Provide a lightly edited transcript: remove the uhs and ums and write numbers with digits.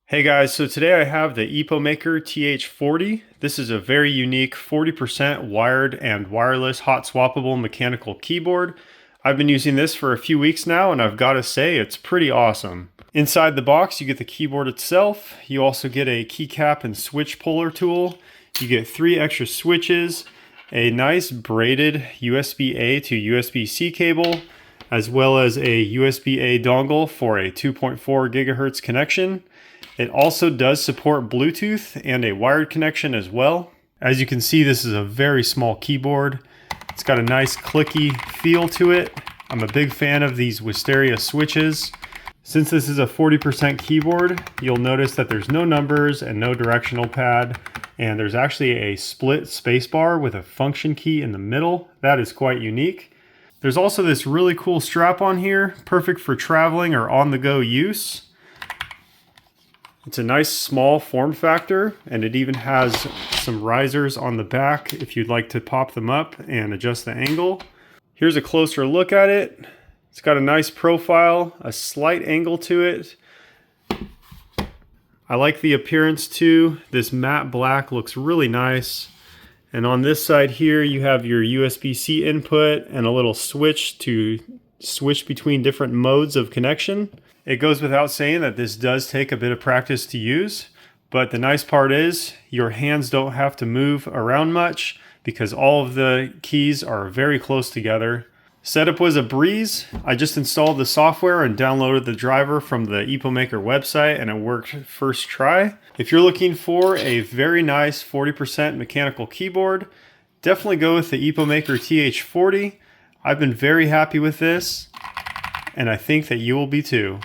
Hey guys, so today I have the EPOMAKER TH40. This is a very unique 40% wired and wireless hot swappable mechanical keyboard. I've been using this for a few weeks now and I've got to say it's pretty awesome. Inside the box you get the keyboard itself. You also get a keycap and switch puller tool. You get 3 extra switches, a nice braided USB-A to USB-C cable, as well as a USB-A dongle for a 2.4 gigahertz connection. It also does support Bluetooth and a wired connection as well. As you can see, this is a very small keyboard. It's got a nice clicky feel to it. I'm a big fan of these Wisteria switches. Since this is a 40% keyboard, you'll notice that there's no numbers and no directional pad, and there's actually a split spacebar with a function key in the middle. That is quite unique. There's also this really cool strap on here, perfect for traveling or on-the-go use. It's a nice small form factor, and it even has some risers on the back if you'd like to pop them up and adjust the angle. Here's a closer look at it. It's got a nice profile, a slight angle to it. I like the appearance too. This matte black looks really nice. And on this side here, you have your USB-C input and a little switch to switch between different modes of connection. It goes without saying that this does take a bit of practice to use, but the nice part is your hands don't have to move around much because all of the keys are very close together. Setup was a breeze. I just installed the software and downloaded the driver from the EPOMAKER website and it worked first try. If you're looking for a very nice 40% mechanical keyboard, definitely go with the EPOMAKER TH40. I've been very happy with this, and I think that you will be too.